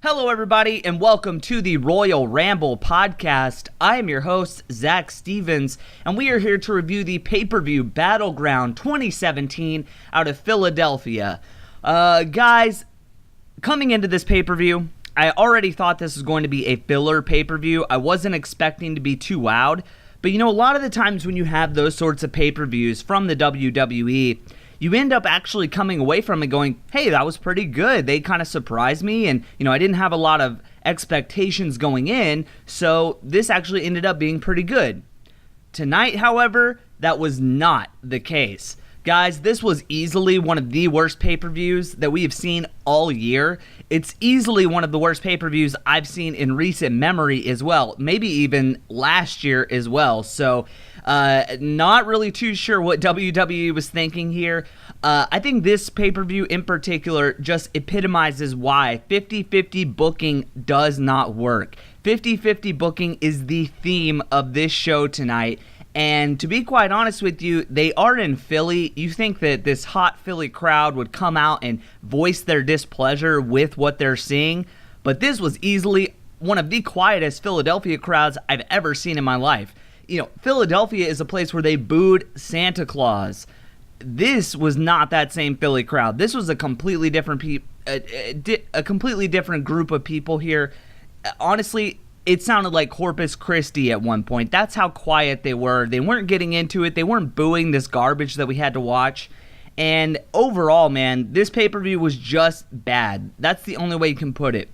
Hello, everybody, and welcome to the Royal Ramble podcast. I am your host, Zach Stevens, and we are here to review the pay-per-view Battleground 2017 out of Philadelphia. Guys, coming into this pay-per-view, I already thought this was going to be a filler pay-per-view. I wasn't expecting to be too wowed, but a lot of the times when you have those sorts of pay-per-views from the WWE, you end up actually coming away from it going, hey, that was pretty good. They kind of surprised me, and, I didn't have a lot of expectations going in, so this actually ended up being pretty good. Tonight, however, that was not the case. Guys, this was easily one of the worst pay-per-views that we have seen all year. It's easily one of the worst pay-per-views I've seen in recent memory as well, maybe even last year as well. So, not really too sure what WWE was thinking here. I think this pay-per-view in particular just epitomizes why 50-50 booking does not work. 50-50 booking is the theme of this show tonight. And to be quite honest with you, they are in Philly. You think that this hot Philly crowd would come out and voice their displeasure with what they're seeing, but this was easily one of the quietest Philadelphia crowds I've ever seen in my life. Philadelphia is a place where they booed Santa Claus. This was not that same Philly crowd. This was a completely different a completely different group of people here. Honestly, it sounded like Corpus Christi at one point. That's how quiet they were. They weren't getting into it. They weren't booing this garbage that we had to watch. And overall, man, this pay-per-view was just bad. That's the only way you can put it.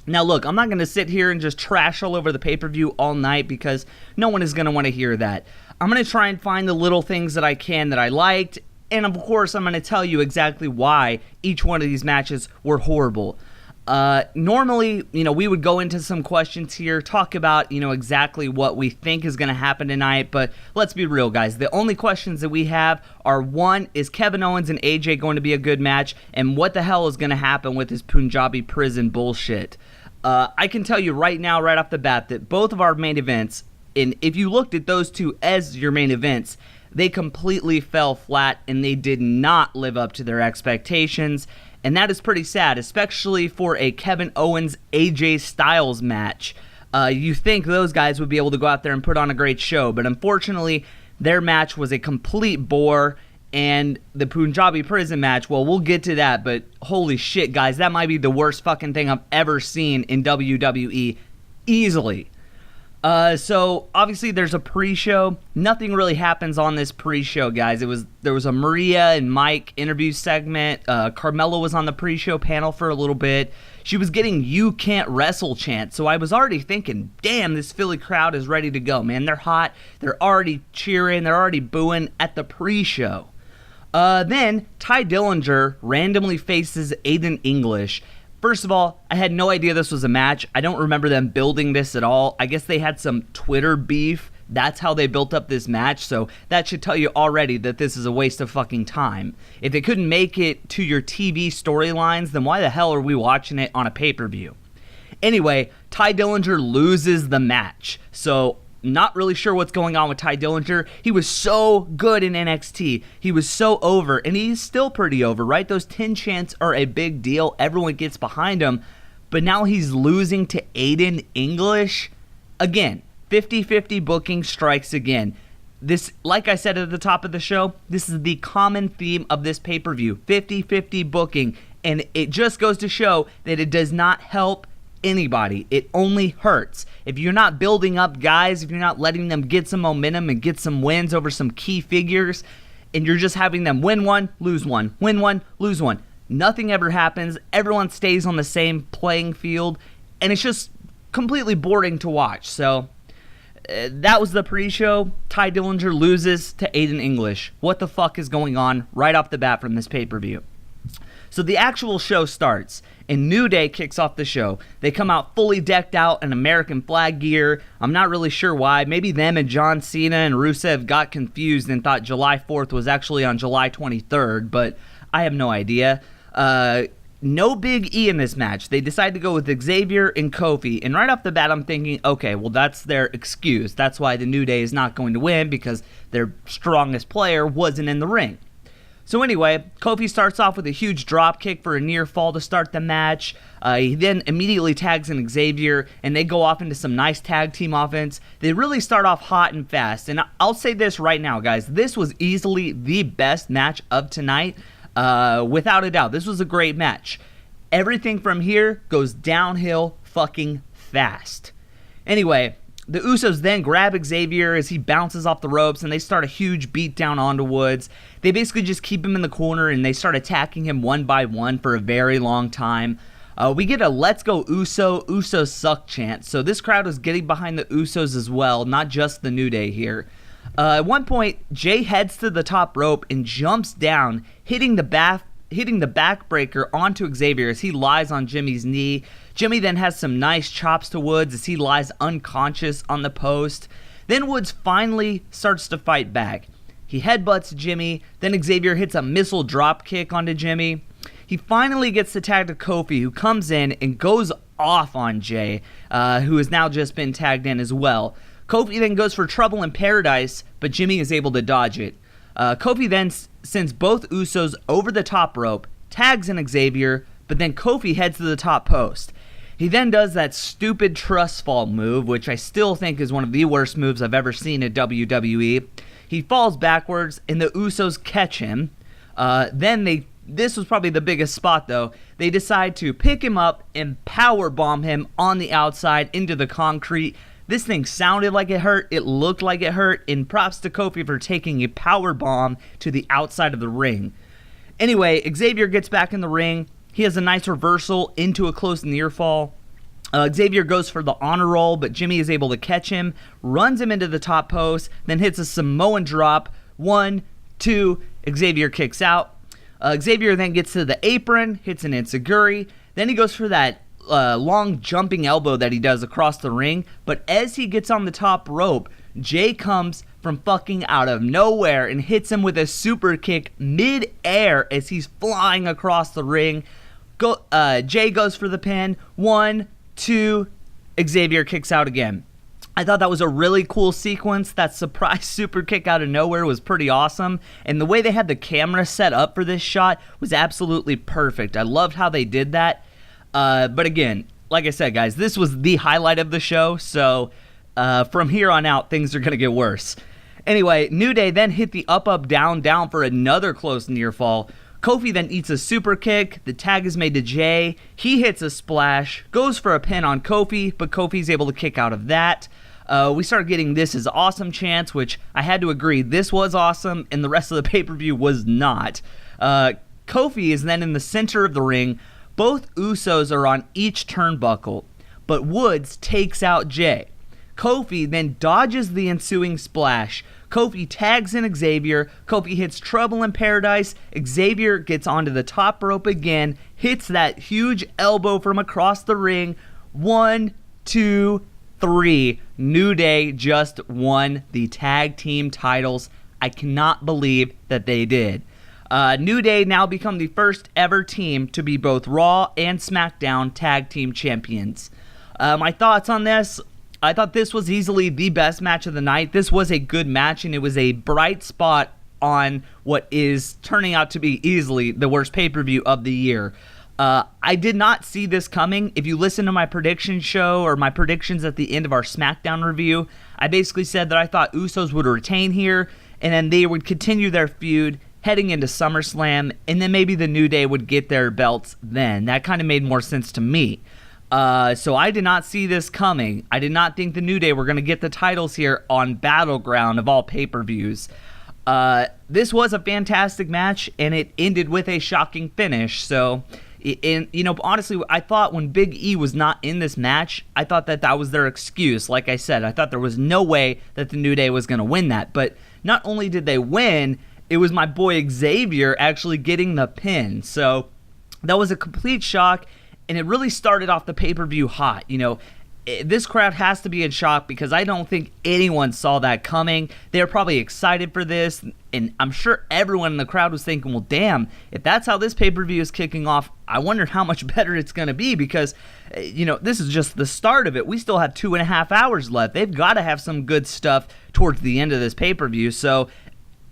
Now, look, I'm not going to sit here and just trash all over the pay-per-view all night because no one is going to want to hear that. I'm going to try and find the little things that I can that I liked. And, of course, I'm going to tell you exactly why each one of these matches were horrible. Normally, we would go into some questions here, talk about, exactly what we think is going to happen tonight, but let's be real, guys. The only questions that we have are, one, is Kevin Owens and AJ going to be a good match, and what the hell is going to happen with this Punjabi prison bullshit? I can tell you right now, right off the bat, that both of our main events, and if you looked at those two as your main events, they completely fell flat, and they did not live up to their expectations. And that is pretty sad, especially for a Kevin Owens-AJ Styles match. You think those guys would be able to go out there and put on a great show, but unfortunately, their match was a complete bore, and the Punjabi prison match, well, we'll get to that, but holy shit, guys, that might be the worst fucking thing I've ever seen in WWE, easily. So obviously there's a pre-show. Nothing really happens on this pre-show, guys. There was a Maria and Mike interview segment. Carmella was on the pre-show panel for a little bit. She was getting "You Can't Wrestle" chants. So I was already thinking, damn, this Philly crowd is ready to go, man. They're hot. They're already cheering. They're already booing at the pre-show. Then Ty Dillinger randomly faces Aiden English. First of all, I had no idea this was a match. I don't remember them building this at all. I guess they had some Twitter beef. That's how they built up this match. So that should tell you already that this is a waste of fucking time. If they couldn't make it to your TV storylines, then why the hell are we watching it on a pay-per-view? Anyway, Ty Dillinger loses the match. So not really sure what's going on with Ty Dillinger. He was so good in NXT. He was so over, and he's still pretty over, right? Those 10 chants are a big deal. Everyone gets behind him. But now he's losing to Aiden English. Again, 50-50 booking strikes again. This, like I said at the top of the show, this is the common theme of this pay-per-view. 50-50 booking. And it just goes to show that it does not help anybody. It only hurts. If you're not building up guys, if you're not letting them get some momentum and get some wins over some key figures, and you're just having them win one, lose one, win one, lose one, nothing ever happens. Everyone stays on the same playing field, and it's just completely boring to watch. So that was the pre-show. Ty Dillinger loses to Aiden English. What the fuck is going on right off the bat from this pay-per-view? So the actual show starts, and New Day kicks off the show. They come out fully decked out in American flag gear. I'm not really sure why. Maybe them and John Cena and Rusev got confused and thought July 4th was actually on July 23rd, but I have no idea. No Big E in this match. They decided to go with Xavier and Kofi, and right off the bat I'm thinking, okay, well that's their excuse. That's why the New Day is not going to win, because their strongest player wasn't in the ring. So anyway, Kofi starts off with a huge drop kick for a near fall to start the match. He then immediately tags in Xavier, and they go off into some nice tag team offense. They really start off hot and fast. And I'll say this right now, guys. This was easily the best match of tonight, without a doubt. This was a great match. Everything from here goes downhill fucking fast. Anyway, the Usos then grab Xavier as he bounces off the ropes, and they start a huge beatdown onto Woods. They basically just keep him in the corner, and they start attacking him one by one for a very long time. We get a "Let's go Usos suck" chant, so this crowd is getting behind the Usos as well, not just the New Day here. At one point, Jay heads to the top rope and jumps down, hitting the backbreaker onto Xavier as he lies on Jimmy's knee. Jimmy then has some nice chops to Woods as he lies unconscious on the post. Then Woods finally starts to fight back. He headbutts Jimmy, then Xavier hits a missile drop kick onto Jimmy. He finally gets the tag to Kofi, who comes in and goes off on Jay, who has now just been tagged in as well. Kofi then goes for Trouble in Paradise, but Jimmy is able to dodge it. Kofi then sends both Usos over the top rope, tags in Xavier, but then Kofi heads to the top post. He then does that stupid trust fall move, which I still think is one of the worst moves I've ever seen at WWE. He falls backwards, and the Usos catch him. This was probably the biggest spot though, they decide to pick him up and power bomb him on the outside into the concrete. This thing sounded like it hurt, it looked like it hurt, and props to Kofi for taking a power bomb to the outside of the ring. Anyway, Xavier gets back in the ring. He has a nice reversal into a close near fall. Xavier goes for the honor roll, but Jimmy is able to catch him, runs him into the top post, then hits a Samoan drop. 1, 2, Xavier kicks out. Xavier then gets to the apron, hits an enziguri, then he goes for that long jumping elbow that he does across the ring, but as he gets on the top rope, Jay comes from fucking out of nowhere and hits him with a super kick mid-air as he's flying across the ring. Jay goes for the pin. 1, 2, Xavier kicks out again. I thought that was a really cool sequence. That surprise super kick out of nowhere was pretty awesome. And the way they had the camera set up for this shot was absolutely perfect. I loved how they did that. But again, like I said, guys, this was the highlight of the show. So from here on out, things are going to get worse. Anyway, New Day then hit the up, down, down for another close near fall. Kofi then eats a super kick. The tag is made to Jay. He hits a splash, goes for a pin on Kofi, but Kofi's able to kick out of that. We start getting "This is awesome" chants, which I had to agree, this was awesome, and the rest of the pay-per-view was not. Kofi is then in the center of the ring. Both Usos are on each turnbuckle, but Woods takes out Jay. Kofi then dodges the ensuing splash. Kofi tags in Xavier. Kofi hits Trouble in Paradise. Xavier gets onto the top rope again, hits that huge elbow from across the ring. 1, 2, 3. New Day just won the tag team titles. I cannot believe that they did. New Day now become the first ever team to be both Raw and SmackDown tag team champions. My thoughts on this: I thought this was easily the best match of the night. This was a good match, and it was a bright spot on what is turning out to be easily the worst pay-per-view of the year. I did not see this coming. If you listen to my prediction show or my predictions at the end of our SmackDown review, I basically said that I thought Usos would retain here, and then they would continue their feud heading into SummerSlam, and then maybe the New Day would get their belts then. That kind of made more sense to me. So I did not see this coming. I did not think the New Day were going to get the titles here on Battleground of all pay-per-views. This was a fantastic match, and it ended with a shocking finish. So, honestly, I thought when Big E was not in this match, I thought that was their excuse. Like I said, I thought there was no way that the New Day was going to win that. But not only did they win, it was my boy Xavier actually getting the pin. So that was a complete shock. And it really started off the pay-per-view hot. This crowd has to be in shock because I don't think anyone saw that coming. They were probably excited for this, and I'm sure everyone in the crowd was thinking, well, damn, if that's how this pay-per-view is kicking off, I wonder how much better it's going to be because, this is just the start of it. We still have 2.5 hours left. They've got to have some good stuff towards the end of this pay-per-view. So,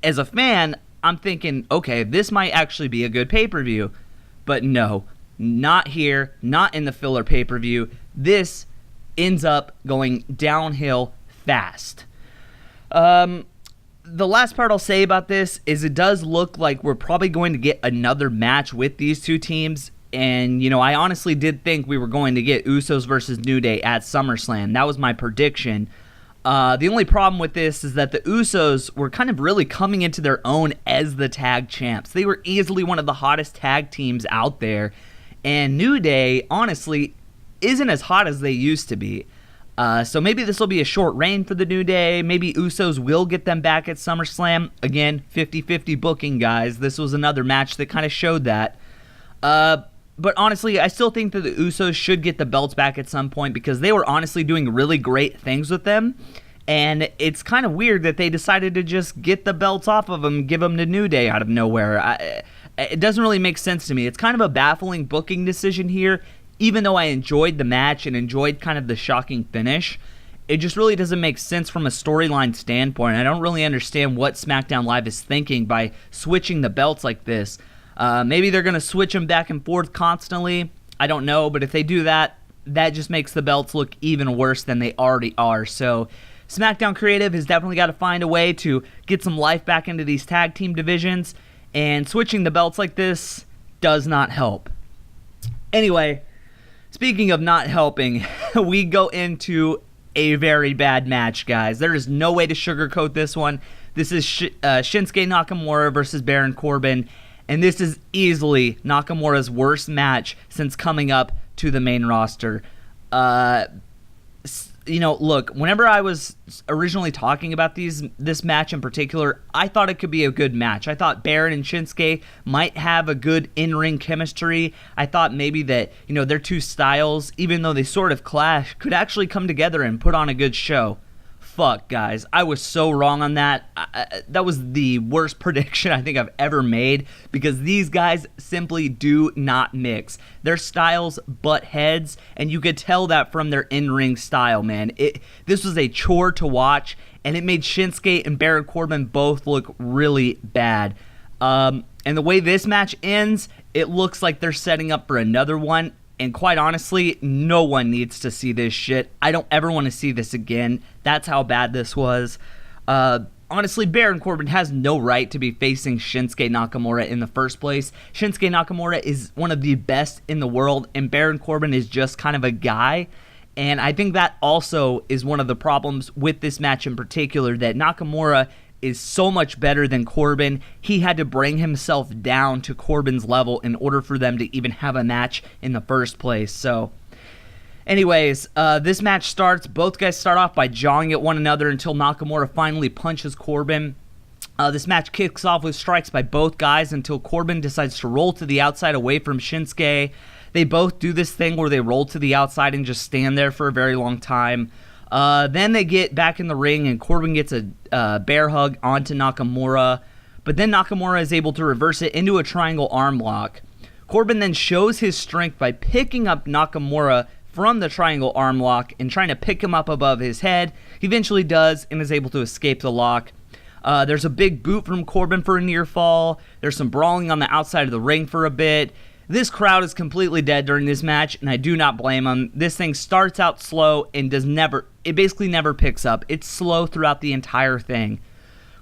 as a fan, I'm thinking, okay, this might actually be a good pay-per-view. But no, not here, not in the filler pay-per-view. This ends up going downhill fast. The last part I'll say about this is it does look like we're probably going to get another match with these two teams. And, I honestly did think we were going to get Usos versus New Day at SummerSlam. That was my prediction. The only problem with this is that the Usos were kind of really coming into their own as the tag champs. They were easily one of the hottest tag teams out there. And New Day, honestly, isn't as hot as they used to be. So maybe this will be a short reign for the New Day. Maybe Usos will get them back at SummerSlam. Again, 50-50 booking, guys. This was another match that kind of showed that. But honestly, I still think that the Usos should get the belts back at some point because they were honestly doing really great things with them. And it's kind of weird that they decided to just get the belts off of them and give them to New Day out of nowhere. It doesn't really make sense to me. It's kind of a baffling booking decision here. Even though I enjoyed the match and enjoyed kind of the shocking finish, it just really doesn't make sense from a storyline standpoint. I don't really understand what SmackDown Live is thinking by switching the belts like this. Maybe they're going to switch them back and forth constantly. I don't know, but if they do that, that just makes the belts look even worse than they already are. So SmackDown Creative has definitely got to find a way to get some life back into these tag team divisions, and switching the belts like this does not help. Anyway, speaking of not helping, we go into a very bad match, guys. There is no way to sugarcoat this one. This is Shinsuke Nakamura versus Baron Corbin, and this is easily Nakamura's worst match since coming up to the main roster. Look, whenever I was originally talking about this match in particular, I thought it could be a good match. I thought Baron and Shinsuke might have a good in-ring chemistry. I thought maybe that, their two styles, even though they sort of clash, could actually come together and put on a good show. Fuck, guys. I was so wrong on that. That was the worst prediction I think I've ever made because these guys simply do not mix. Their styles butt heads, and you could tell that from their in-ring style, man. This was a chore to watch, and it made Shinsuke and Baron Corbin both look really bad. And the way this match ends, it looks like they're setting up for another one. And quite honestly, no one needs to see this shit. I don't ever want to see this again. That's how bad this was. Honestly, Baron Corbin has no right to be facing Shinsuke Nakamura in the first place. Shinsuke Nakamura is one of the best in the world, and Baron Corbin is just kind of a guy. And I think that also is one of the problems with this match in particular, that Nakamura is so much better than Corbin. He had to bring himself down to Corbin's level in order for them to even have a match in the first place. So anyways, this match starts. Both guys start off by jawing at one another until Nakamura finally punches Corbin. This match kicks off with strikes by both guys until Corbin decides to roll to the outside away from Shinsuke. They both do this thing where they roll to the outside and just stand there for a very long time. Then they get back in the ring and Corbin gets a bear hug onto Nakamura, but then Nakamura is able to reverse it into a triangle arm lock. Corbin then shows his strength by picking up Nakamura from the triangle arm lock and trying to pick him up above his head. He eventually does and is able to escape the lock. There's a big boot from Corbin for a near fall. There's some brawling on the outside of the ring for a bit. This crowd is completely dead during this match, and I do not blame them. This thing starts out slow and it basically never picks up. It's slow throughout the entire thing.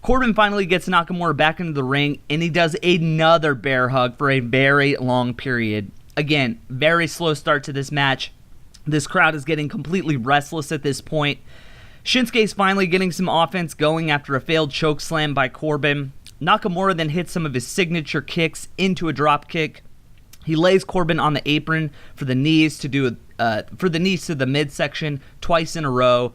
Corbin finally gets Nakamura back into the ring, and he does another bear hug for a very long period. Again, very slow start to this match. This crowd is getting completely restless at this point. Shinsuke's finally getting some offense going after a failed choke slam by Corbin. Nakamura then hits some of his signature kicks into a drop kick. He lays Corbin on the apron for the knees to the midsection twice in a row.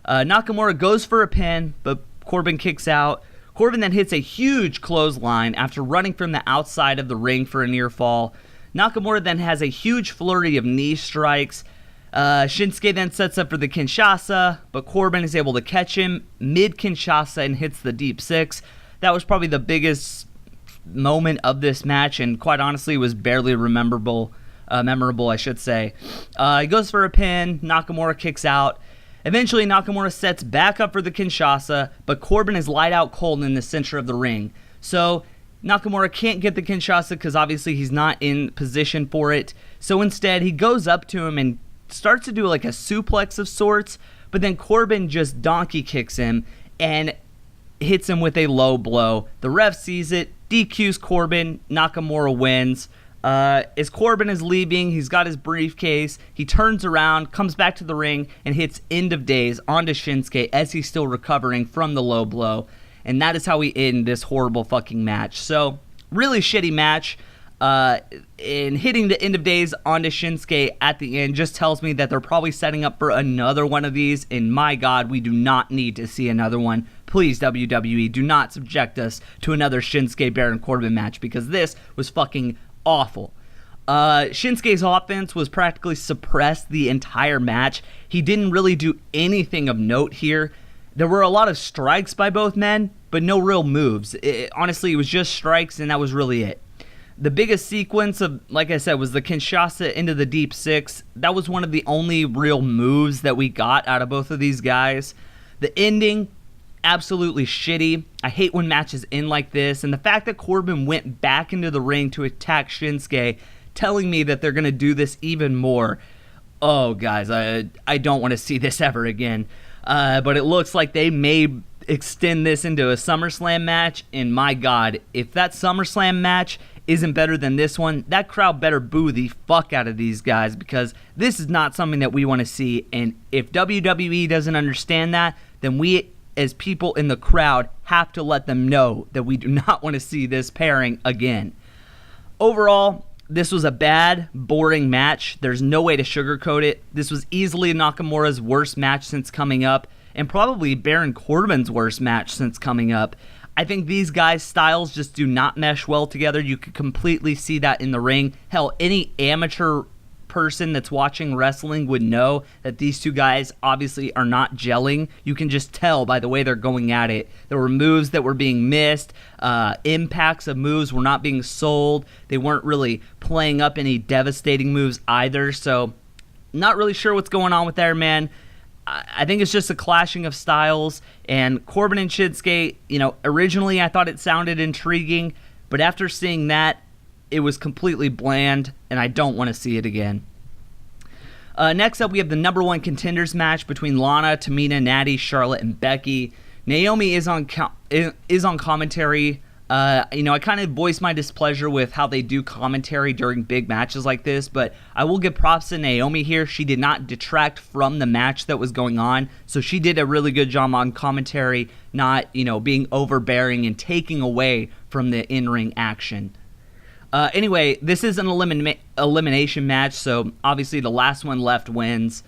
Nakamura goes for a pin, but Corbin kicks out. Corbin then hits a huge clothesline after running from the outside of the ring for a near fall. Nakamura then has a huge flurry of knee strikes. Shinsuke then sets up for the Kinshasa, but Corbin is able to catch him mid-Kinshasa and hits the deep six. That was probably the biggest moment of this match, and quite honestly was barely memorable, I should say. He goes for a pin. Nakamura kicks out. Eventually, Nakamura sets back up for the Kinshasa, but Corbin is light out cold in the center of the ring. So Nakamura can't get the Kinshasa because obviously he's not in position for it. So instead, he goes up to him and starts to do like a suplex of sorts, but then Corbin just donkey kicks him and hits him with a low blow. The ref sees it, DQs Corbin, Nakamura wins. As Corbin is leaving, he's got his briefcase, he turns around, comes back to the ring, and hits End of Days onto Shinsuke as he's still recovering from the low blow. And that is how we end this horrible fucking match. So, really shitty match. And hitting the End of Days onto Shinsuke at the end just tells me that they're probably setting up for another one of these. And my God, we do not need to see another one. Please, WWE, do not subject us to another Shinsuke Baron Corbin match because this was fucking awful. Shinsuke's offense was practically suppressed the entire match. He didn't really do anything of note here. There were a lot of strikes by both men, but no real moves. Honestly, it was just strikes, and that was really it. The biggest sequence of, like I said, was the Kinshasa into the Deep Six. That was one of the only real moves that we got out of both of these guys. The ending, absolutely shitty. I hate when matches end like this, and the fact that Corbin went back into the ring to attack Shinsuke, telling me that they're going to do this even more. Oh, guys, I don't want to see this ever again. But it looks like they may extend this into a SummerSlam match, and my God, if that SummerSlam match isn't better than this one, that crowd better boo the fuck out of these guys because this is not something that we want to see. And if WWE doesn't understand that, then we as people in the crowd have to let them know that we do not want to see this pairing again. Overall, this was a bad, boring match. There's no way to sugarcoat it. This was easily Nakamura's worst match since coming up, and probably Baron Corbin's worst match since coming up. I think these guys' styles just do not mesh well together. You could completely see that in the ring. Hell, any amateur person that's watching wrestling would know that these two guys obviously are not gelling. You can just tell by the way they're going at it. There were moves that were being missed. Impacts of moves were not being sold. They weren't really playing up any devastating moves either. So, not really sure what's going on with there, man. I think it's just a clashing of styles, and Corbin and Shinsuke, originally I thought it sounded intriguing, but after seeing that, it was completely bland, and I don't want to see it again. Next up, we have the number one contenders match between Lana, Tamina, Natty, Charlotte, and Becky. Naomi is on commentary. I kind of voiced my displeasure with how they do commentary during big matches like this, but I will give props to Naomi here. She did not detract from the match that was going on, so she did a really good job on commentary, not, being overbearing and taking away from the in-ring action. Anyway, this is an elimination match, so obviously the last one left wins.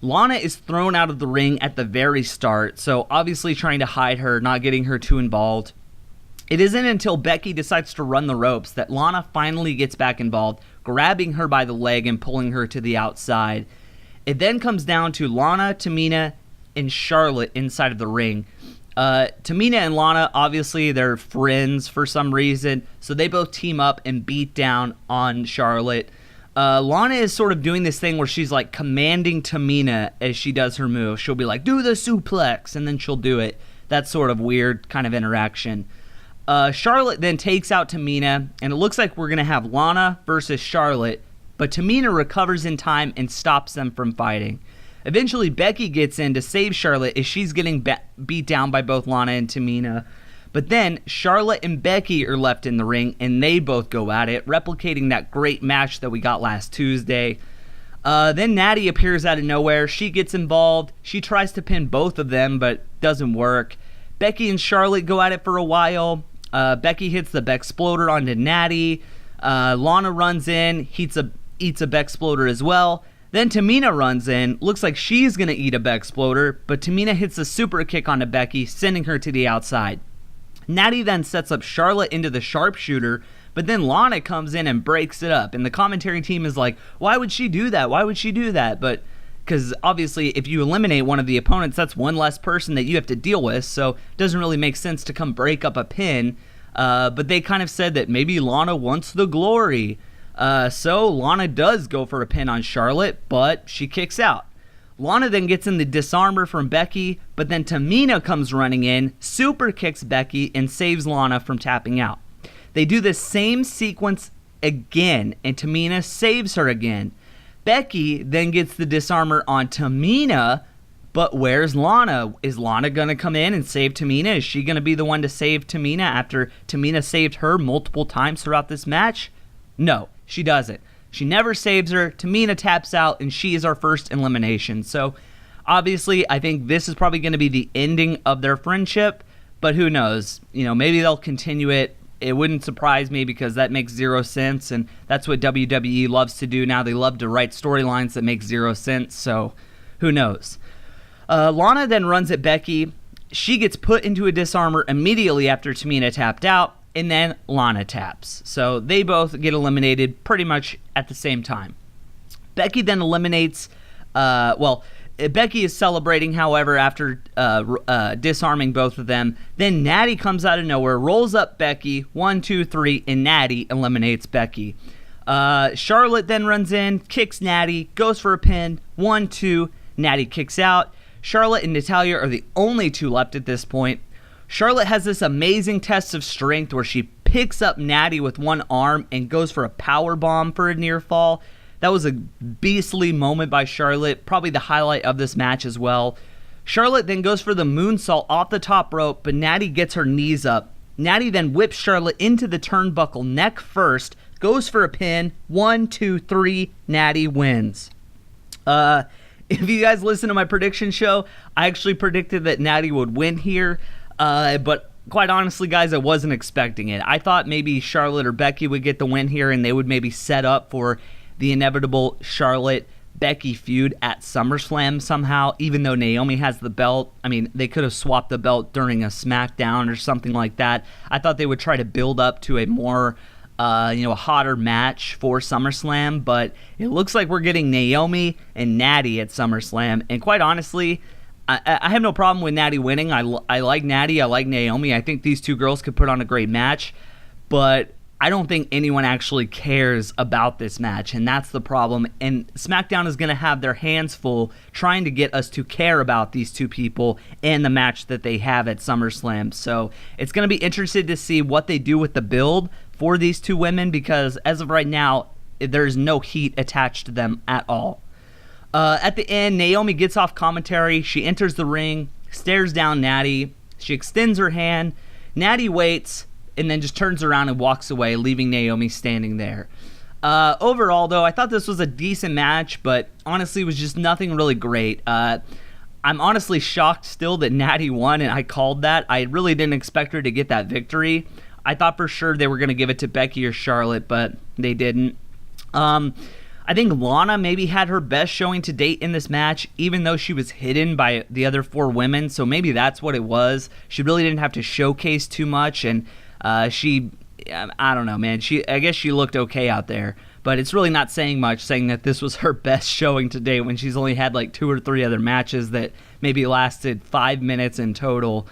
Lana is thrown out of the ring at the very start, so obviously trying to hide her, not getting her too involved. It isn't until Becky decides to run the ropes that Lana finally gets back involved, grabbing her by the leg and pulling her to the outside. It then comes down to Lana, Tamina, and Charlotte inside of the ring. Tamina and Lana, obviously, they're friends for some reason, so they both team up and beat down on Charlotte. Lana is sort of doing this thing where she's like commanding Tamina as she does her move. She'll be like, do the suplex, and then she'll do it. That's sort of weird kind of interaction. Charlotte then takes out Tamina, and it looks like we're going to have Lana versus Charlotte, but Tamina recovers in time and stops them from fighting. Eventually, Becky gets in to save Charlotte as she's getting beat down by both Lana and Tamina. But then, Charlotte and Becky are left in the ring, and they both go at it, replicating that great match that we got last Tuesday. Then Natty appears out of nowhere. She gets involved. She tries to pin both of them, but doesn't work. Becky and Charlotte go at it for a while. Becky hits the Bexploder onto Natty. Lana runs in, eats a Bexploder as well. Then Tamina runs in, looks like she's going to eat a Bexploder, but Tamina hits a super kick onto Becky, sending her to the outside. Natty then sets up Charlotte into the sharpshooter, but then Lana comes in and breaks it up, and the commentary team is like, why would she do that? Why would she do that? But because obviously if you eliminate one of the opponents, that's one less person that you have to deal with, so it doesn't really make sense to come break up a pin. But they kind of said that maybe Lana wants the glory. So Lana does go for a pin on Charlotte, but she kicks out. Lana then gets in the disarmer from Becky, but then Tamina comes running in, super kicks Becky, and saves Lana from tapping out. They do the same sequence again, and Tamina saves her again. Becky then gets the disarmor on Tamina, but where's Lana? Is Lana going to come in and save Tamina? Is she going to be the one to save Tamina after Tamina saved her multiple times throughout this match? No, she doesn't. She never saves her. Tamina taps out, and she is our first elimination. So, obviously, I think this is probably going to be the ending of their friendship, but who knows? Maybe they'll continue it. It wouldn't surprise me because that makes zero sense, and that's what WWE loves to do now. They love to write storylines that make zero sense, so who knows? Lana then runs at Becky. She gets put into a disarmor immediately after Tamina tapped out, and then Lana taps. So they both get eliminated pretty much at the same time. Becky then eliminates, Becky is celebrating, however, after disarming both of them. Then Natty comes out of nowhere, rolls up Becky, 1, 2, 3, and Natty eliminates Becky. Charlotte then runs in, kicks Natty, goes for a pin, 1, 2, Natty kicks out. Charlotte and Natalya are the only two left at this point. Charlotte has this amazing test of strength where she picks up Natty with one arm and goes for a power bomb for a near fall. That was a beastly moment by Charlotte, probably the highlight of this match as well. Charlotte then goes for the moonsault off the top rope, but Natty gets her knees up. Natty then whips Charlotte into the turnbuckle neck first, goes for a pin, 1, 2, 3, Natty wins. If you guys listen to my prediction show, I actually predicted that Natty would win here, but quite honestly, guys, I wasn't expecting it. I thought maybe Charlotte or Becky would get the win here, and they would maybe set up for the inevitable Charlotte-Becky feud at SummerSlam somehow, even though Naomi has the belt. I mean, they could have swapped the belt during a SmackDown or something like that. I thought they would try to build up to a more a hotter match for SummerSlam, but it looks like we're getting Naomi and Natty at SummerSlam, and quite honestly, I have no problem with Natty winning. I like Natty, I like Naomi. I think these two girls could put on a great match, but I don't think anyone actually cares about this match, and that's the problem, and SmackDown is going to have their hands full trying to get us to care about these two people and the match that they have at SummerSlam, so it's going to be interesting to see what they do with the build for these two women, because as of right now, there's no heat attached to them at all. At the end, Naomi gets off commentary. She enters the ring, stares down Natty. She extends her hand. Natty waits, and then just turns around and walks away, leaving Naomi standing there. Overall, though, I thought this was a decent match, but honestly, it was just nothing really great. I'm honestly shocked still that Natty won, and I called that. I really didn't expect her to get that victory. I thought for sure they were going to give it to Becky or Charlotte, but they didn't. I think Lana maybe had her best showing to date in this match, even though she was hidden by the other four women, so maybe that's what it was. She really didn't have to showcase too much, and I don't know, man. I guess she looked okay out there, but it's really not saying much, saying that this was her best showing to date when she's only had like 2 or 3 other matches that maybe lasted 5 minutes in total.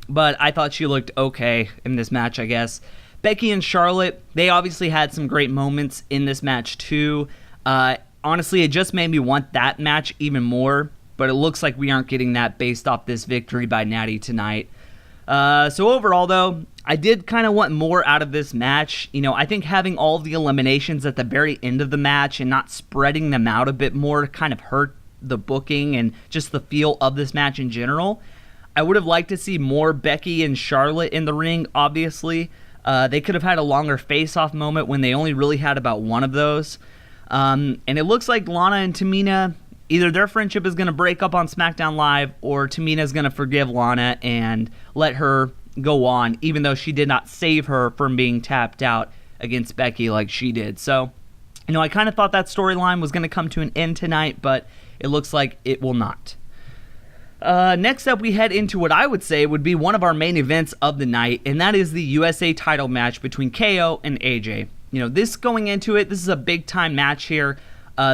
But I thought she looked okay in this match, I guess. Becky and Charlotte, they obviously had some great moments in this match too. Honestly, it just made me want that match even more, but it looks like we aren't getting that based off this victory by Natty tonight. So overall, though, I did kind of want more out of this match. I think having all of the eliminations at the very end of the match and not spreading them out a bit more kind of hurt the booking and just the feel of this match in general. I would have liked to see more Becky and Charlotte in the ring, obviously. They could have had a longer face-off moment when they only really had about one of those. And it looks like Lana and Tamina, either their friendship is going to break up on SmackDown Live, or Tamina is going to forgive Lana and let her go on, even though she did not save her from being tapped out against Becky like she did. So, I kind of thought that storyline was going to come to an end tonight, but it looks like it will not. Next up, we head into what I would say would be one of our main events of the night, and that is the USA title match between KO and AJ. This going into it, this is a big-time match here.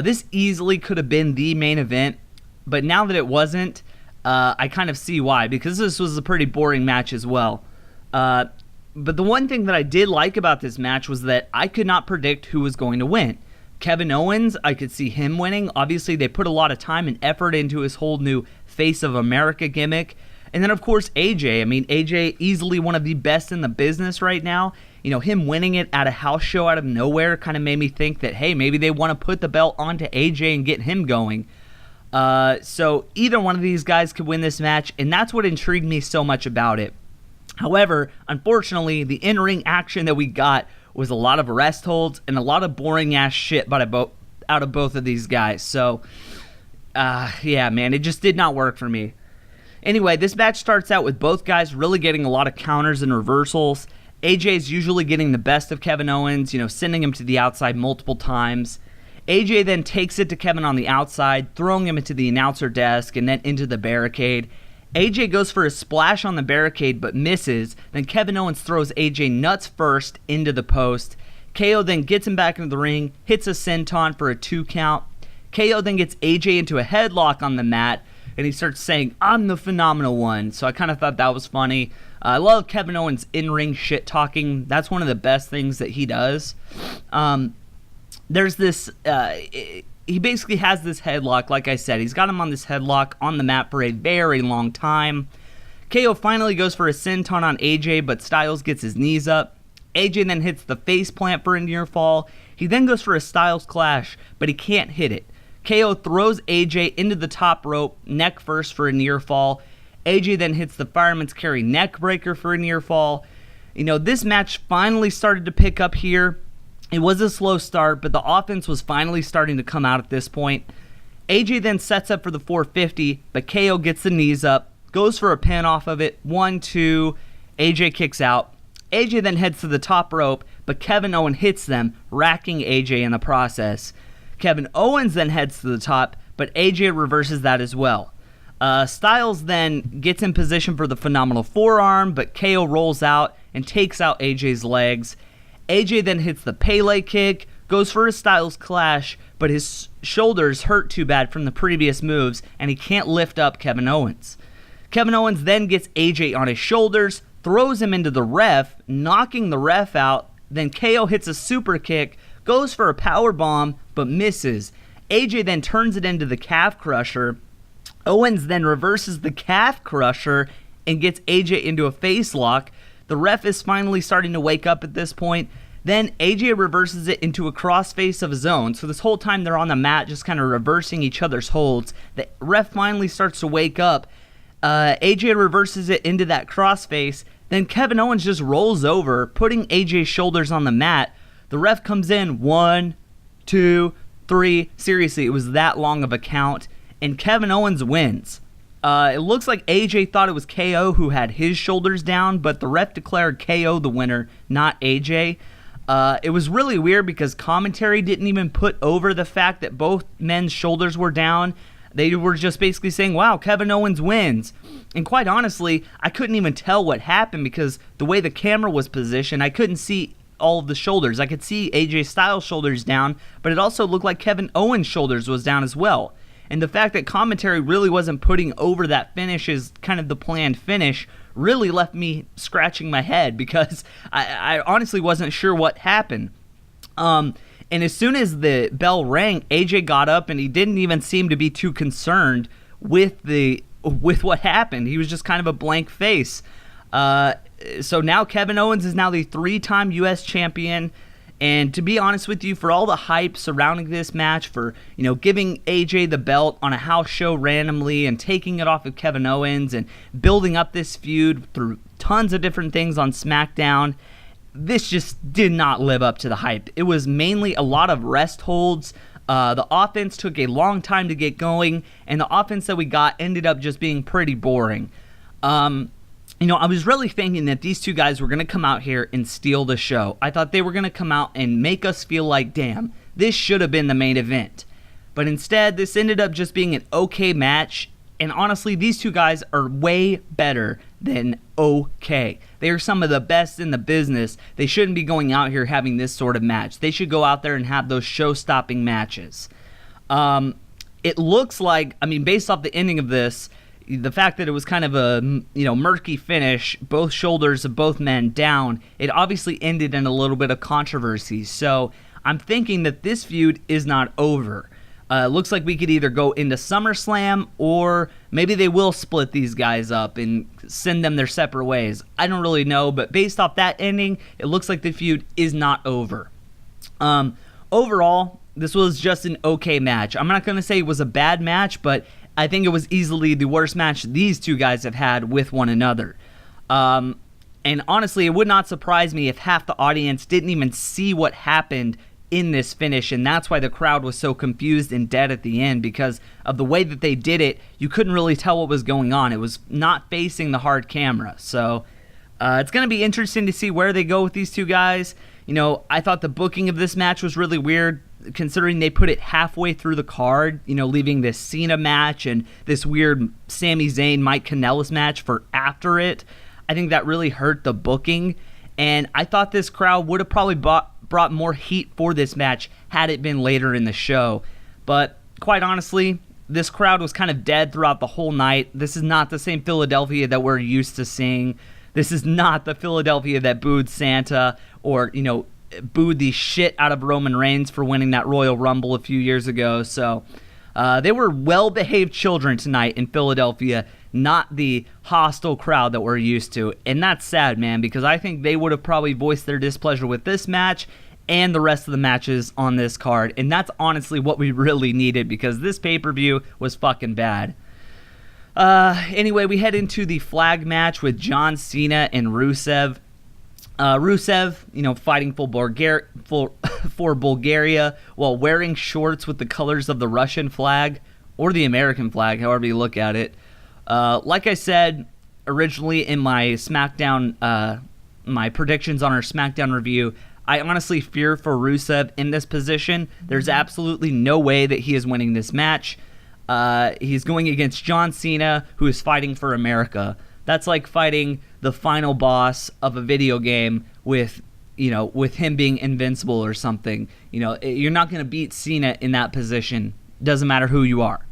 This easily could have been the main event, but now that it wasn't, I kind of see why, because this was a pretty boring match as well. But the one thing that I did like about this match was that I could not predict who was going to win. Kevin Owens, I could see him winning. Obviously, they put a lot of time and effort into his whole new Face of America gimmick, And then, of course, AJ. I mean, AJ, easily one of the best in the business right now. Him winning it at a house show out of nowhere kind of made me think that, hey, maybe they want to put the belt onto AJ and get him going. So either one of these guys could win this match, and that's what intrigued me so much about it. However, unfortunately, the in-ring action that we got was a lot of rest holds and a lot of boring-ass shit out of both of these guys. So, yeah, man, it just did not work for me. Anyway, this match starts out with both guys really getting a lot of counters and reversals. AJ's usually getting the best of Kevin Owens, sending him to the outside multiple times. AJ then takes it to Kevin on the outside, throwing him into the announcer desk and then into the barricade. AJ goes for a splash on the barricade but misses. Then Kevin Owens throws AJ nuts first into the post. KO then gets him back into the ring, hits a senton for a 2 count. KO then gets AJ into a headlock on the mat, and he starts saying, "I'm the phenomenal one." So I kind of thought that was funny. I love Kevin Owens' in-ring shit-talking. That's one of the best things that he does. There's this... he basically has this headlock, like I said. He's got him on this headlock on the mat for a very long time. KO finally goes for a senton on AJ, but Styles gets his knees up. AJ then hits the face plant for a near fall. He then goes for a Styles clash, but he can't hit it. KO throws AJ into the top rope, neck first for a near fall. AJ then hits the fireman's carry neck breaker for a near fall. This match finally started to pick up here. It was a slow start, but the offense was finally starting to come out at this point. AJ then sets up for the 450, but KO gets the knees up, goes for a pin off of it. 1, 2, AJ kicks out. AJ then heads to the top rope, but Kevin Owens hits them, racking AJ in the process. Kevin Owens then heads to the top, but AJ reverses that as well. Styles then gets in position for the phenomenal forearm, but KO rolls out and takes out AJ's legs. AJ then hits the Pele kick, goes for a Styles clash, but his shoulders hurt too bad from the previous moves, and he can't lift up Kevin Owens. Kevin Owens then gets AJ on his shoulders, throws him into the ref, knocking the ref out. Then KO hits a super kick, goes for a power bomb, but misses. AJ then turns it into the calf crusher. Owens then reverses the calf crusher and gets AJ into a face lock. The ref is finally starting to wake up at this point. Then AJ reverses it into a crossface of his own. So this whole time they're on the mat just kind of reversing each other's holds. The ref finally starts to wake up. AJ reverses it into that crossface. Then Kevin Owens just rolls over, putting AJ's shoulders on the mat. The ref comes in 1, 2, 3. Seriously, it was that long of a count. And Kevin Owens wins. It looks like AJ thought it was KO who had his shoulders down, but the ref declared KO the winner, not AJ. It was really weird because commentary didn't even put over the fact that both men's shoulders were down. They were just basically saying, wow, Kevin Owens wins. And quite honestly, I couldn't even tell what happened because the way the camera was positioned, I couldn't see all of the shoulders. I could see AJ Styles' shoulders down, but it also looked like Kevin Owens' shoulders was down as well. And the fact that commentary really wasn't putting over that finish as kind of the planned finish really left me scratching my head because I honestly wasn't sure what happened. And as soon as the bell rang, AJ got up and he didn't even seem to be too concerned with what happened. He was just kind of a blank face. So now Kevin Owens is now the 3-time U.S. champion. And to be honest with you, for all the hype surrounding this match, for giving AJ the belt on a house show randomly and taking it off of Kevin Owens and building up this feud through tons of different things on SmackDown, this just did not live up to the hype. It was mainly a lot of rest holds. The offense took a long time to get going, and the offense that we got ended up just being pretty boring. I was really thinking that these two guys were going to come out here and steal the show. I thought they were going to come out and make us feel like, damn, this should have been the main event. But instead, this ended up just being an okay match. And honestly, these two guys are way better than okay. They are some of the best in the business. They shouldn't be going out here having this sort of match. They should go out there and have those show-stopping matches. It looks like, based off the ending of this, the fact that it was kind of a murky finish, both shoulders of both men down, it obviously ended in a little bit of controversy. So I'm thinking that this feud is not over. Looks like we could either go into SummerSlam or maybe they will split these guys up and send them their separate ways. I don't really know, but based off that ending, it looks like the feud is not over. Overall, this was just an okay match. I'm not going to say it was a bad match, but I think it was easily the worst match these two guys have had with one another. And honestly, it would not surprise me if half the audience didn't even see what happened in this finish, and that's why the crowd was so confused and dead at the end, because of the way that they did it. You couldn't really tell what was going on. It was not facing the hard camera. So it's going to be interesting to see where they go with these two guys. You know, I thought the booking of this match was really weird, considering they put it halfway through the card, you know, leaving this Cena match and this weird Sami Zayn Mike Kanellis match for after it. I think that really hurt the booking, and I thought this crowd would have probably brought more heat for this match had it been later in the show. But quite honestly, this crowd was kind of dead throughout the whole night. This is not the same Philadelphia that we're used to seeing. This is not the Philadelphia that booed Santa or, you know, booed the shit out of Roman Reigns for winning that Royal Rumble a few years ago. So they were well-behaved children tonight in Philadelphia, not the hostile crowd that we're used to. And that's sad, man, because I think they would have probably voiced their displeasure with this match and the rest of the matches on this card. And that's honestly what we really needed, because this pay-per-view was fucking bad. Anyway, we head into the flag match with John Cena and Rusev. Rusev, you know, fighting for Bulgaria while wearing shorts with the colors of the Russian flag or the American flag, however you look at it. Like I said originally in my SmackDown, my predictions on our SmackDown review, I honestly fear for Rusev in this position. There's absolutely no way that he is winning this match. He's going against John Cena, who is fighting for America. That's like fighting the final boss of a video game with him being invincible or something. You know, you're not going to beat Cena in that position. Doesn't matter who you are.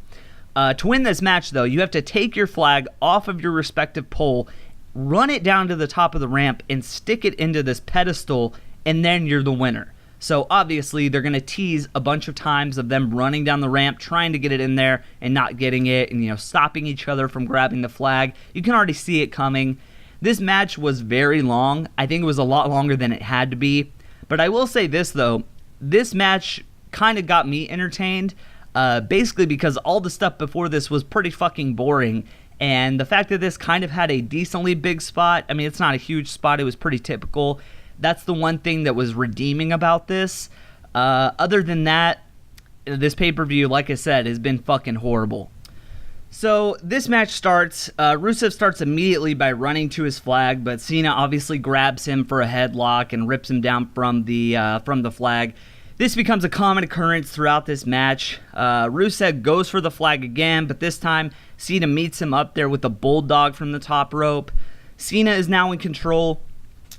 To win this match, though, you have to take your flag off of your respective pole, run it down to the top of the ramp, and stick it into this pedestal, and then you're the winner. So obviously they're going to tease a bunch of times of them running down the ramp, trying to get it in there and not getting it, and, you know, stopping each other from grabbing the flag. You can already see it coming. This match was very long. I think it was a lot longer than it had to be. But I will say this, though. This match kind of got me entertained, basically because all the stuff before this was pretty fucking boring. And the fact that this kind of had a decently big spot, I mean, it's not a huge spot. It was pretty typical. That's the one thing that was redeeming about this. Other than that, this pay-per-view, like I said, has been fucking horrible. So this match starts. Rusev starts immediately by running to his flag, but Cena obviously grabs him for a headlock and rips him down from the flag. This becomes a common occurrence throughout this match. Rusev goes for the flag again, but this time Cena meets him up there with a bulldog from the top rope. Cena is now in control.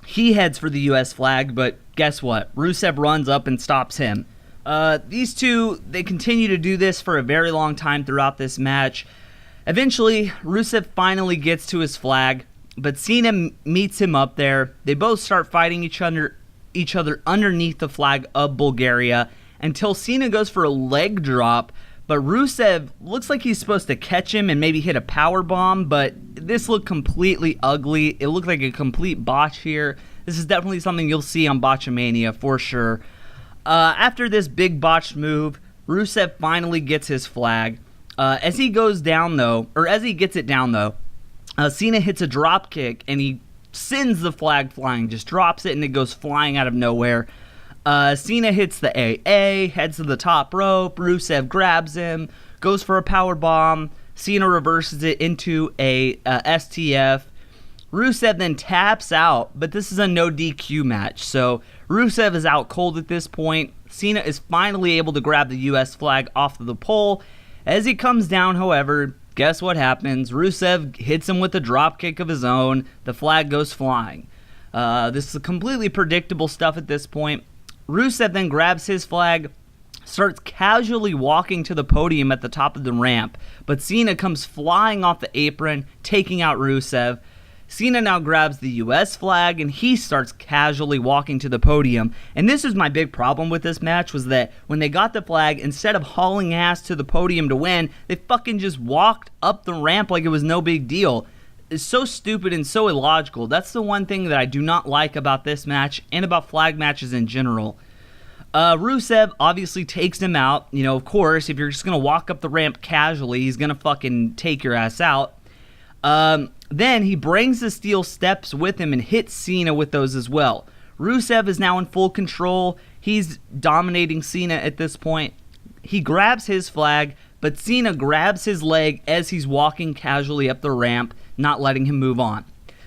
He heads for the U.S. flag, but guess what? Rusev runs up and stops him. These two, they continue to do this for a very long time throughout this match. Eventually, Rusev finally gets to his flag, but Cena meets him up there. They both start fighting each other underneath the flag of Bulgaria until Cena goes for a leg drop, but Rusev looks like he's supposed to catch him and maybe hit a power bomb, but this looked completely ugly. It looked like a complete botch here. This is definitely something you'll see on Botchamania for sure. After this big botched move, Rusev finally gets his flag. As he gets it down though, Cena hits a drop kick and he sends the flag flying, just drops it and it goes flying out of nowhere. Cena hits the AA, heads to the top rope. Rusev grabs him, goes for a power bomb. Cena reverses it into a STF. Rusev then taps out, but this is a no DQ match, so Rusev is out cold at this point. Cena is finally able to grab the U.S. flag off of the pole. As he comes down, however, guess what happens? Rusev hits him with a drop kick of his own. The flag goes flying. This is completely predictable stuff at this point. Rusev then grabs his flag, starts casually walking to the podium at the top of the ramp, but Cena comes flying off the apron, taking out Rusev. Cena now grabs the US flag and he starts casually walking to the podium. And this is my big problem with this match, was that when they got the flag, instead of hauling ass to the podium to win, they fucking just walked up the ramp like it was no big deal. It's so stupid and so illogical. That's the one thing that I do not like about this match and about flag matches in general. Rusev obviously takes him out. You know, of course, if you're just going to walk up the ramp casually, he's going to fucking take your ass out. Then he brings the steel steps with him and hits Cena with those as well. Rusev is now in full control. He's dominating Cena at this point. He grabs his flag, but Cena grabs his leg as he's walking casually up the ramp, not letting him move on.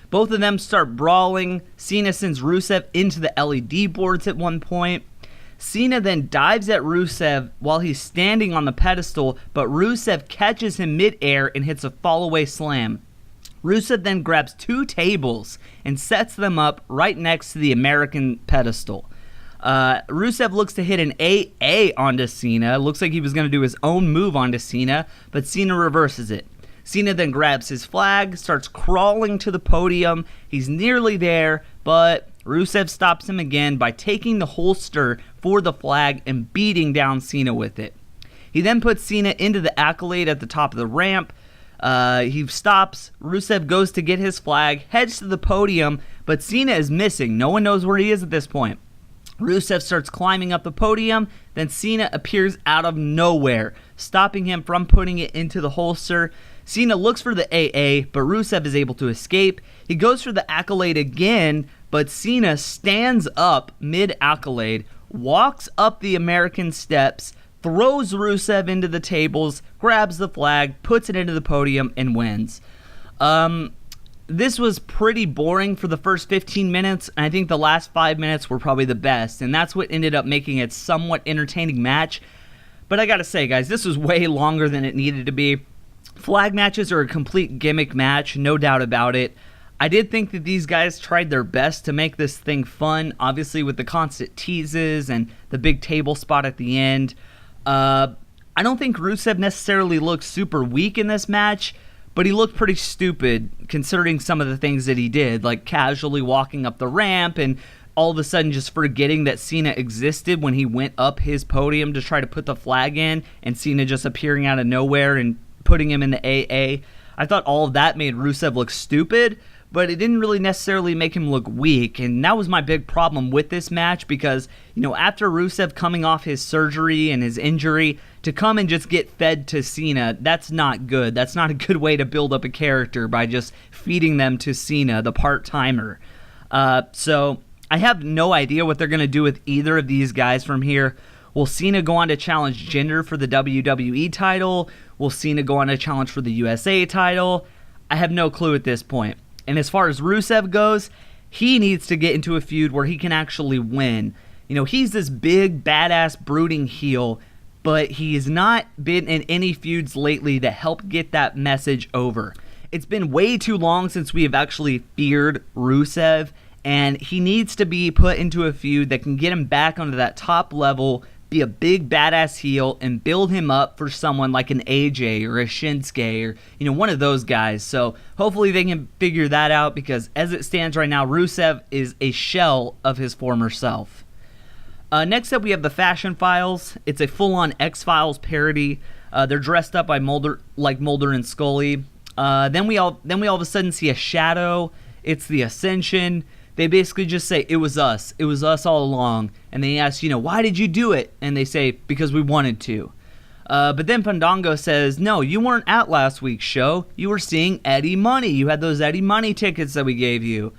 Both of them start brawling. Cena sends Rusev into the LED boards at one point. Cena then dives at Rusev while he's standing on the pedestal, but Rusev catches him mid-air and hits a fall-away slam. Rusev then grabs 2 tables and sets them up right next to the American pedestal. Rusev looks to hit an AA onto Cena. Looks like he was going to do his own move onto Cena, but Cena reverses it. Cena then grabs his flag, starts crawling to the podium. He's nearly there, but Rusev stops him again by taking the holster for the flag and beating down Cena with it. He then puts Cena into the accolade at the top of the ramp. He stops. Rusev goes to get his flag, heads to the podium, but Cena is missing. No one knows where he is at this point. Rusev starts climbing up the podium, then Cena appears out of nowhere, stopping him from putting it into the holster. Cena looks for the AA, but Rusev is able to escape. He goes for the accolade again, but Cena stands up mid-accolade, walks up the American steps, throws Rusev into the tables, grabs the flag, puts it into the podium, and wins. This was pretty boring for the first 15 minutes, and I think the last 5 minutes were probably the best, and that's what ended up making it a somewhat entertaining match. But I gotta say, guys, this was way longer than it needed to be. Flag matches are a complete gimmick match, no doubt about it. I did think that these guys tried their best to make this thing fun, obviously with the constant teases and the big table spot at the end. I don't think Rusev necessarily looked super weak in this match, but he looked pretty stupid considering some of the things that he did, like casually walking up the ramp and all of a sudden just forgetting that Cena existed when he went up his podium to try to put the flag in, and Cena just appearing out of nowhere and putting him in the AA. I thought all of that made Rusev look stupid, but it didn't really necessarily make him look weak, and that was my big problem with this match because, you know, after Rusev coming off his surgery and his injury, to come and just get fed to Cena, that's not good. That's not a good way to build up a character by just feeding them to Cena, the part-timer. So I have no idea what they're going to do with either of these guys from here. Will Cena go on to challenge Jinder for the WWE title? Will Cena go on to challenge for the USA title? I have no clue at this point. And as far as Rusev goes, he needs to get into a feud where he can actually win. You know, he's this big, badass, brooding heel, but he's not been in any feuds lately that help get that message over. It's been way too long since we have actually feared Rusev, and he needs to be put into a feud that can get him back onto that top level, be a big badass heel, and build him up for someone like an AJ or a Shinsuke or, you know, one of those guys. So hopefully they can figure that out, because as it stands right now, Rusev is a shell of his former self. Next up, we have the Fashion Files. It's a full-on X-Files parody. They're dressed up by Mulder and Scully. Then we all of a sudden see a shadow. It's the Ascension. They basically just say, it was us all along. And they ask, you know, why did you do it? And they say, because we wanted to. But then Fandango says, no, you weren't at last week's show. You were seeing Eddie Money. You had those Eddie Money tickets that we gave you.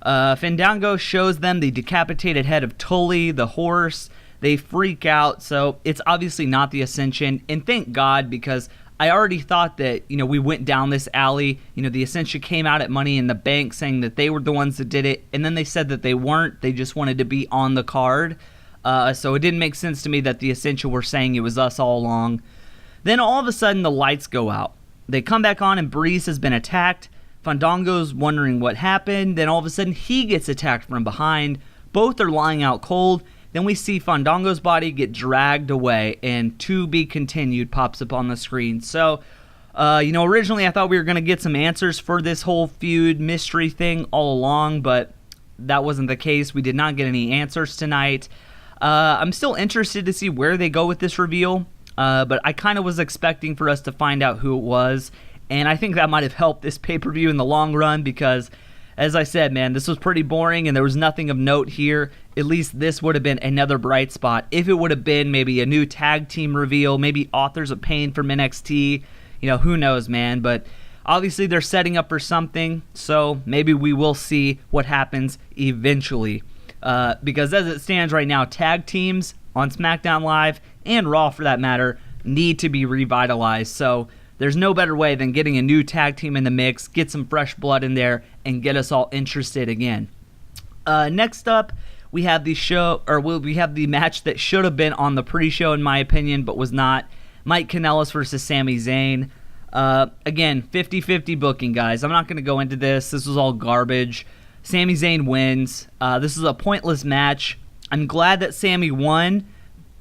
Fandango shows them the decapitated head of Tully, the horse. They freak out, so it's obviously not the Ascension. And thank God, because I already thought that, you know, we went down this alley. You know, the Ascension came out at Money in the Bank saying that they were the ones that did it, and then they said that they weren't. They just wanted to be on the card. So it didn't make sense to me that the Ascension were saying it was us all along. Then all of a sudden the lights go out. They come back on and Breeze has been attacked. Fandango's wondering what happened. Then all of a sudden he gets attacked from behind. Both are lying out cold. Then we see Fandango's body get dragged away, and To Be Continued pops up on the screen. So Originally I thought we were going to get some answers for this whole feud mystery thing all along, but that wasn't the case. We did not get any answers tonight. I'm still interested to see where they go with this reveal, but I kind of was expecting for us to find out who it was, and I think that might have helped this pay-per-view in the long run because, as I said, man, this was pretty boring and there was nothing of note here. At least this would have been another bright spot. If it would have been maybe a new tag team reveal, maybe Authors of Pain from NXT, who knows, man. But obviously they're setting up for something, so maybe we will see what happens eventually. Because as it stands right now, tag teams on SmackDown Live, and Raw for that matter, need to be revitalized. So there's no better way than getting a new tag team in the mix, get some fresh blood in there, and get us all interested again. Next up, we have the match that should have been on the pre-show, in my opinion, but was not. Mike Kanellis versus Sami Zayn. Again, 50-50 booking, guys. I'm not going to go into this. This was all garbage. Sami Zayn wins. This is a pointless match. I'm glad that Sami won,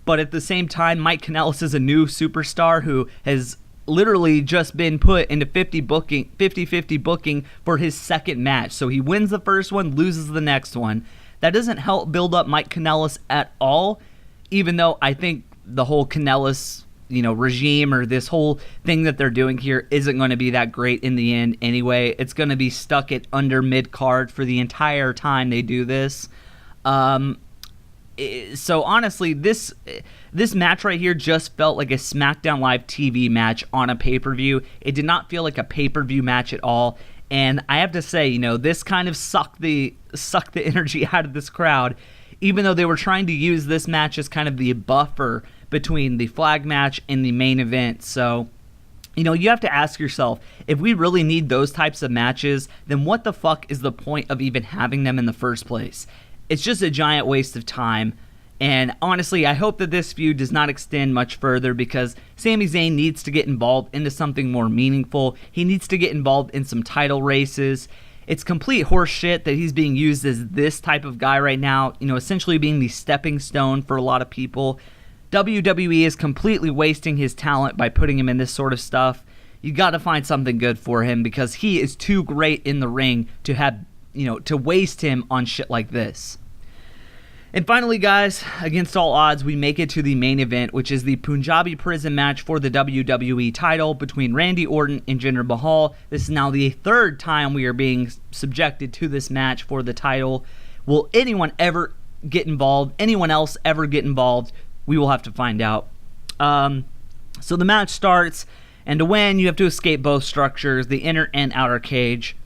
but at the same time, Mike Kanellis is a new superstar who has literally just been put into 50-50 booking for his second match. So he wins the first one, loses the next one. That doesn't help build up Mike Kanellis at all, even though I think the whole Kanellis regime or this whole thing that they're doing here isn't going to be that great in the end anyway. It's going to be stuck at under mid-card for the entire time they do this. So honestly, this match right here just felt like a SmackDown Live TV match on a pay-per-view. It did not feel like a pay-per-view match at all. And I have to say, this kind of sucked the energy out of this crowd, even though they were trying to use this match as kind of the buffer between the flag match and the main event. So, you have to ask yourself, if we really need those types of matches, then what the fuck is the point of even having them in the first place? It's just a giant waste of time. And honestly, I hope that this feud does not extend much further because Sami Zayn needs to get involved into something more meaningful. He needs to get involved in some title races. It's complete horse shit that he's being used as this type of guy right now, essentially being the stepping stone for a lot of people. WWE is completely wasting his talent by putting him in this sort of stuff. You got to find something good for him because he is too great in the ring to have, to waste him on shit like this. And finally, guys, against all odds, we make it to the main event, which is the Punjabi Prison match for the WWE title between Randy Orton and Jinder Mahal. This is now the third time we are being subjected to this match for the title. Will anyone ever get involved? Anyone else ever get involved? We will have to find out. So the match starts, and to win, you have to escape both structures, the inner and outer cage.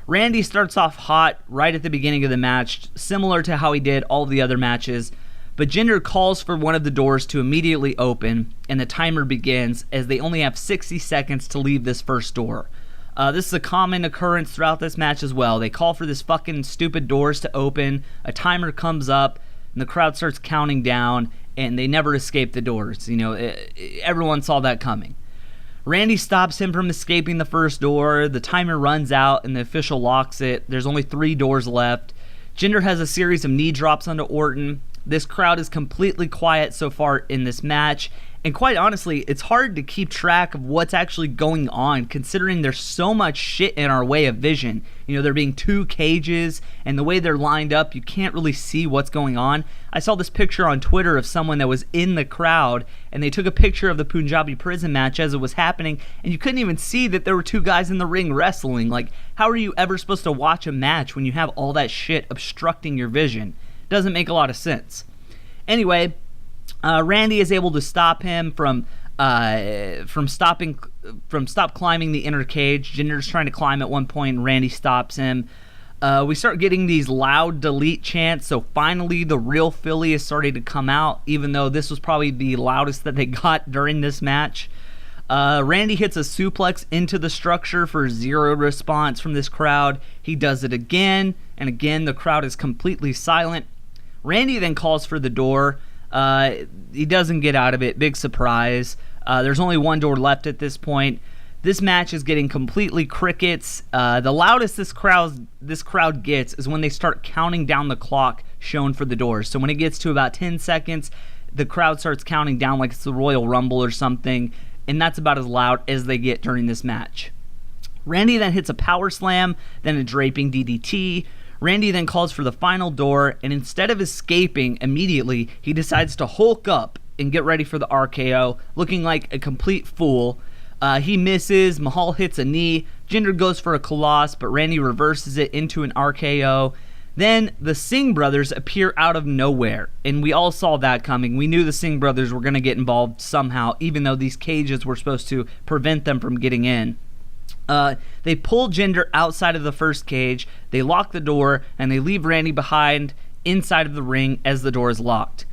Randy starts off hot right at the beginning of the match, similar to how he did all the other matches, but Jinder calls for one of the doors to immediately open, and the timer begins as they only have 60 seconds to leave this first door. This is a common occurrence throughout this match as well. They call for this fucking stupid doors to open, a timer comes up, and the crowd starts counting down, and they never escape the doors. Everyone saw that coming. Randy stops him from escaping the first door. The timer runs out, and the official locks it. There's only 3 doors left. Jinder has a series of knee drops onto Orton. This crowd is completely quiet so far in this match. And quite honestly, it's hard to keep track of what's actually going on considering there's so much shit in our way of vision. There being 2 cages, and the way they're lined up, you can't really see what's going on. I saw this picture on Twitter of someone that was in the crowd, and they took a picture of the Punjabi Prison match as it was happening, and you couldn't even see that there were 2 guys in the ring wrestling. Like, how are you ever supposed to watch a match when you have all that shit obstructing your vision? Doesn't make a lot of sense. Anyway, Randy is able to stop him from stop climbing the inner cage. Jinder's trying to climb at one point, and Randy stops him. We start getting these loud delete chants, so finally the real Philly is starting to come out, even though this was probably the loudest that they got during this match. Randy hits a suplex into the structure for 0 response from this crowd. He does it again, and again the crowd is completely silent. Randy then calls for the door. He doesn't get out of it. Big surprise. There's only 1 door left at this point. This match is getting completely crickets. The loudest this crowd gets is when they start counting down the clock shown for the doors. So when it gets to about 10 seconds, the crowd starts counting down like it's the Royal Rumble or something. and that's about as loud as they get during this match. Randy then hits a power slam, then a draping DDT. Randy then calls for the final door, and instead of escaping immediately, he decides to hulk up and get ready for the RKO, looking like a complete fool. He misses, Mahal hits a knee, Jinder goes for a Koloss, but Randy reverses it into an RKO. Then the Singh brothers appear out of nowhere, and we all saw that coming. We knew the Singh brothers were going to get involved somehow, even though these cages were supposed to prevent them from getting in. They pull Jinder outside of the first cage, they lock the door, and they leave Randy behind inside of the ring as the door is locked.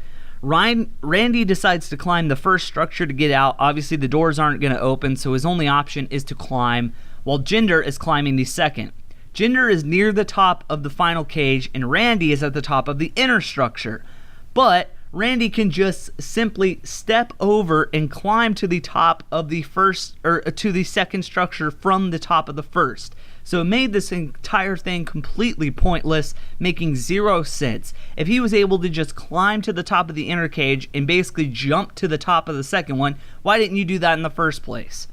Randy decides to climb the first structure to get out. Obviously, the doors aren't going to open, so his only option is to climb, while Jinder is climbing the second. Jinder is near the top of the final cage, and Randy is at the top of the inner structure. But Randy can just simply step over and climb to the top of the first, or to the second structure from the top of the first. So it made this entire thing completely pointless, making zero sense. If he was able to just climb to the top of the inner cage and basically jump to the top of the second one, why didn't you do that in the first place?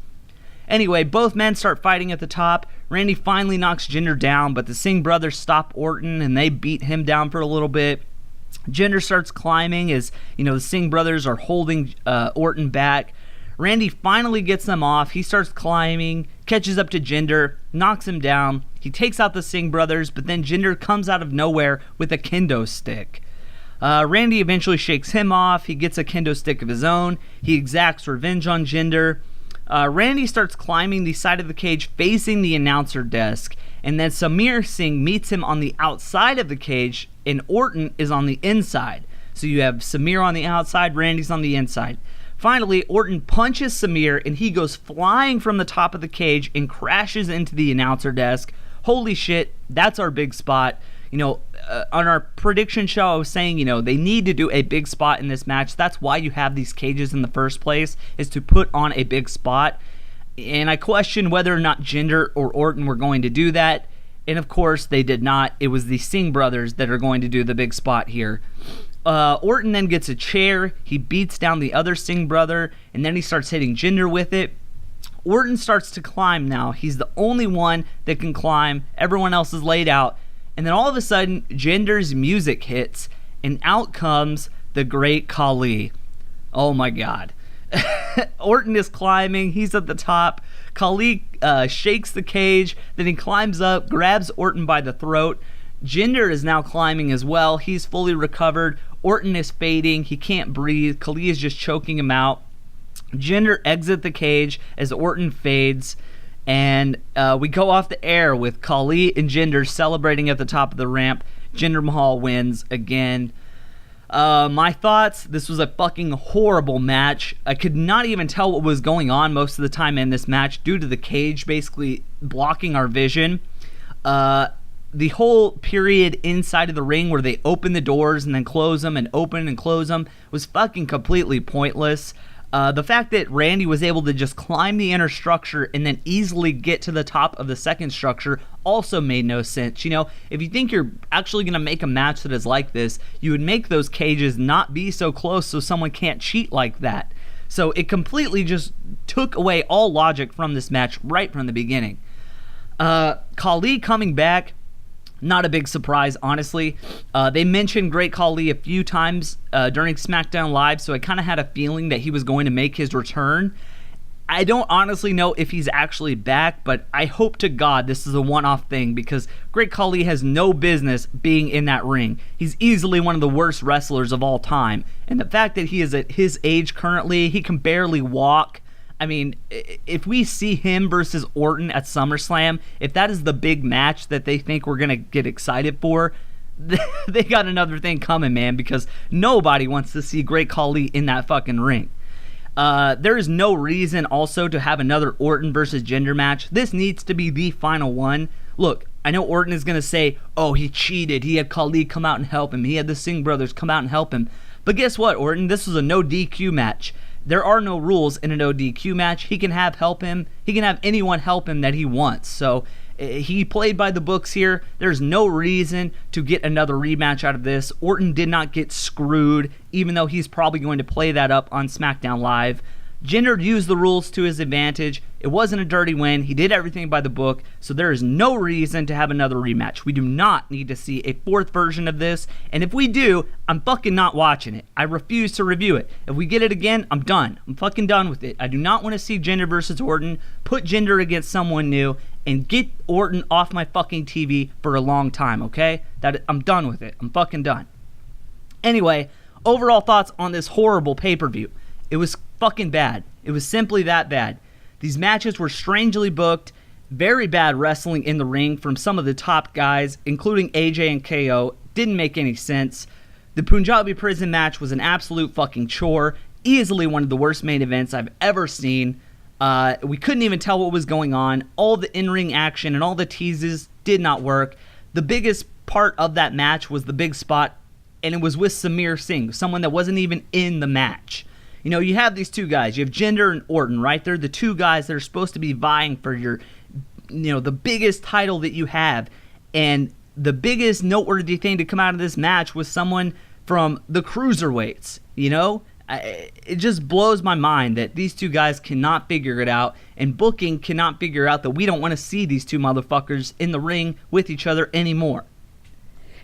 Anyway, both men start fighting at the top. Randy finally knocks Jinder down, but the Singh brothers stop Orton and they beat him down for a little bit. Jinder starts climbing as, the Singh brothers are holding Orton back. Randy finally gets them off. He starts climbing, catches up to Jinder, knocks him down. He takes out the Singh brothers, but then Jinder comes out of nowhere with a kendo stick. Randy eventually shakes him off. He gets a kendo stick of his own. He exacts revenge on Jinder. Randy starts climbing the side of the cage facing the announcer desk, and then Samir Singh meets him on the outside of the cage, and Orton is on the inside. So you have Samir on the outside, Randy's on the inside. Finally, Orton punches Samir, and he goes flying from the top of the cage and crashes into the announcer desk. Holy shit, that's our big spot. On our prediction show, I was saying, they need to do a big spot in this match. That's why you have these cages in the first place, is to put on a big spot. And I questioned whether or not Jinder or Orton were going to do that. And of course, they did not. It was the Singh brothers that are going to do the big spot here. Orton then gets a chair. He beats down the other Singh brother, and then he starts hitting Jinder with it. Orton starts to climb now. He's the only one that can climb. Everyone else is laid out. And then all of a sudden, Jinder's music hits, and out comes the great Khali. Oh my God. Orton is climbing. He's at the top. Khali shakes the cage. Then he climbs up, grabs Orton by the throat. Jinder is now climbing as well. He's fully recovered. Orton is fading. He can't breathe. Khali is just choking him out. Jinder exits the cage as Orton fades. And we go off the air with Khali and Jinder celebrating at the top of the ramp. Jinder Mahal wins again. My thoughts, this was a fucking horrible match. I could not even tell what was going on most of the time in this match due to the cage basically blocking our vision. The whole period inside of the ring where they open the doors and then close them and open and close them was fucking completely pointless. The fact that Randy was able to just climb the inner structure and then easily get to the top of the second structure also made no sense. If you think you're actually going to make a match that is like this, you would make those cages not be so close so someone can't cheat like that. So it completely just took away all logic from this match right from the beginning. Khali coming back, not a big surprise, honestly. They mentioned Great Khali a few times during SmackDown Live, so I kind of had a feeling that he was going to make his return. I don't honestly know if he's actually back, but I hope to God this is a one-off thing because Great Khali has no business being in that ring. He's easily one of the worst wrestlers of all time, and the fact that he is at his age currently, he can barely walk. I mean, if we see him versus Orton at SummerSlam, if that is the big match that they think we're going to get excited for, they got another thing coming, man, because nobody wants to see Great Khali in that fucking ring. There is no reason also to have another Orton versus Jinder match. This needs to be the final one. Look, I know Orton is going to say, oh, he cheated. He had Khali come out and help him. He had the Singh brothers come out and help him. But guess what, Orton? This was a no DQ match. There are no rules in a no DQ match. He can have anyone help him that he wants. So he played by the books here. There's no reason to get another rematch out of this. Orton did not get screwed, even though he's probably going to play that up on SmackDown Live. Jinder used the rules to his advantage. It wasn't a dirty win. He did everything by the book, so there is no reason to have another rematch. We do not need to see a fourth version of this, and if we do, I'm fucking not watching it. I refuse to review it. If we get it again, I'm done. I'm fucking done with it. I do not want to see Jinder versus Orton. Put Jinder against someone new, and get Orton off my fucking TV for a long time, okay? I'm done with it. I'm fucking done. Anyway, overall thoughts on this horrible pay-per-view. It was fucking bad. It was simply that bad. These matches were strangely booked, very bad wrestling in the ring from some of the top guys, including AJ and KO. Didn't make any sense. The Punjabi prison match was an absolute fucking chore. Easily one of the worst main events I've ever seen. We couldn't even tell what was going on. All the in-ring action and all the teases did not work. The biggest part of that match was the big spot, and it was with Samir Singh, someone that wasn't even in the match. You know, you have these two guys. You have Jinder and Orton, right? They're the two guys that are supposed to be vying for your, the biggest title that you have. And the biggest noteworthy thing to come out of this match was someone from the cruiserweights, It just blows my mind that these two guys cannot figure it out, and booking cannot figure out that we don't want to see these two motherfuckers in the ring with each other anymore.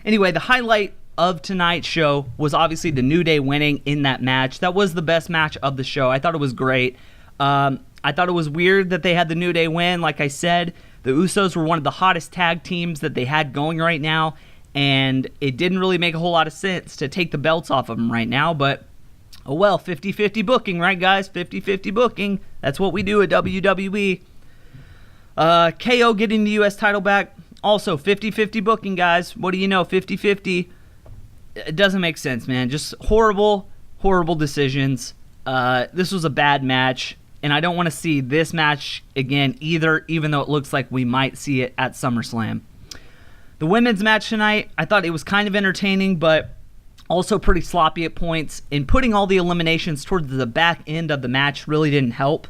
Anyway, the highlight of tonight's show was obviously the New Day winning in that match. That was the best match of the show. I thought it was great. I thought it was weird that they had the New Day win. Like I said, the Usos were one of the hottest tag teams that they had going right now, and it didn't really make a whole lot of sense to take the belts off of them right now, but oh well, 50-50 booking, right guys? 50-50 booking. That's what we do at WWE. KO getting the U.S. title back, also 50-50 booking, guys. What do you know, 50-50? It doesn't make sense, man. Just horrible, horrible decisions. This was a bad match, and I don't want to see this match again either, even though it looks like we might see it at SummerSlam. The women's match tonight, I thought it was kind of entertaining, but also pretty sloppy at points, and putting all the eliminations towards the back end of the match really didn't help.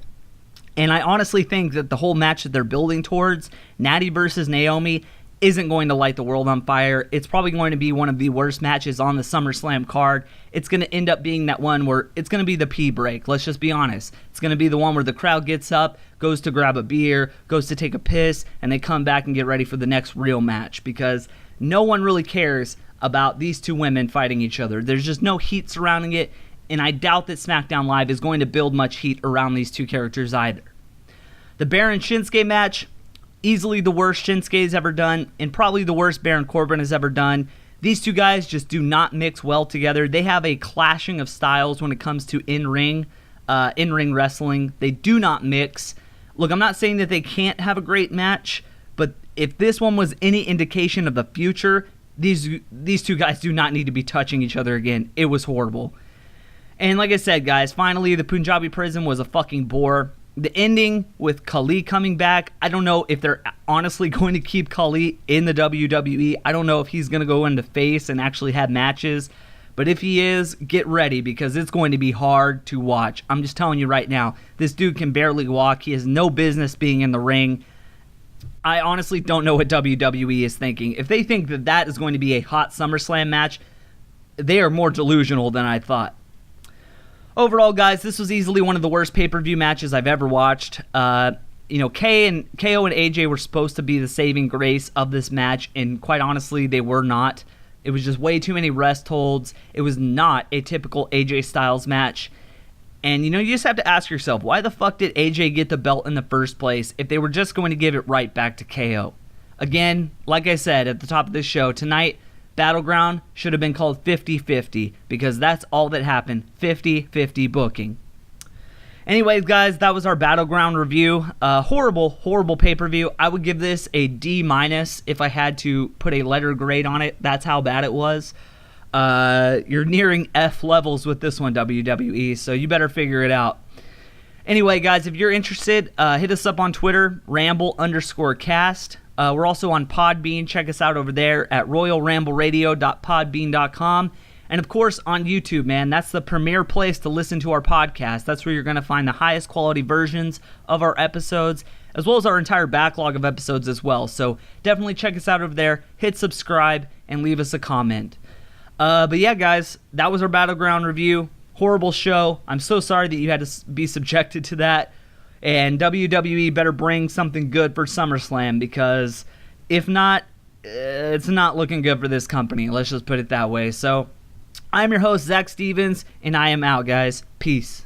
And I honestly think that the whole match that they're building towards, Natty versus Naomi, isn't going to light the world on fire. It's probably going to be one of the worst matches on the SummerSlam card. It's going to end up being that one where it's going to be the pee break. Let's just be honest. It's going to be the one where the crowd gets up, goes to grab a beer, goes to take a piss, and they come back and get ready for the next real match, because no one really cares about these two women fighting each other. There's just no heat surrounding it, and I doubt that SmackDown Live is going to build much heat around these two characters either. The Baron Shinsuke match, easily the worst Shinsuke's ever done, and probably the worst Baron Corbin has ever done. These two guys just do not mix well together. They have a clashing of styles when it comes to in-ring wrestling. They do not mix. Look, I'm not saying that they can't have a great match, but if this one was any indication of the future, these two guys do not need to be touching each other again. It was horrible. And like I said, guys, finally, the Punjabi prison was a fucking bore. The ending with Khali coming back, I don't know if they're honestly going to keep Khali in the WWE. I don't know if he's going to go into face and actually have matches. But if he is, get ready, because it's going to be hard to watch. I'm just telling you right now, this dude can barely walk. He has no business being in the ring. I honestly don't know what WWE is thinking. If they think that that is going to be a hot SummerSlam match, they are more delusional than I thought. Overall, guys, this was easily one of the worst pay-per-view matches I've ever watched. KO and AJ were supposed to be the saving grace of this match, and quite honestly, they were not. It was just way too many rest holds. It was not a typical AJ Styles match. And, you just have to ask yourself, why the fuck did AJ get the belt in the first place if they were just going to give it right back to KO? Again, like I said at the top of this show, tonight, Battleground should have been called 50-50, because that's all that happened, 50-50 booking. Anyways, guys, that was our Battleground review. Horrible, horrible pay-per-view. I would give this a D- if I had to put a letter grade on it. That's how bad it was. You're nearing F levels with this one, WWE, so you better figure it out. Anyway, guys, if you're interested, hit us up on Twitter, Ramble_cast. We're also on Podbean. Check us out over there at royalrambleradio.podbean.com. And, of course, on YouTube, man. That's the premier place to listen to our podcast. That's where you're going to find the highest quality versions of our episodes, as well as our entire backlog of episodes as well. So definitely check us out over there. Hit subscribe and leave us a comment. But, yeah, guys, that was our Battleground review. Horrible show. I'm so sorry that you had to be subjected to that. And WWE better bring something good for SummerSlam, because if not, it's not looking good for this company. Let's just put it that way. So I'm your host, Zach Stevens, and I am out, guys. Peace.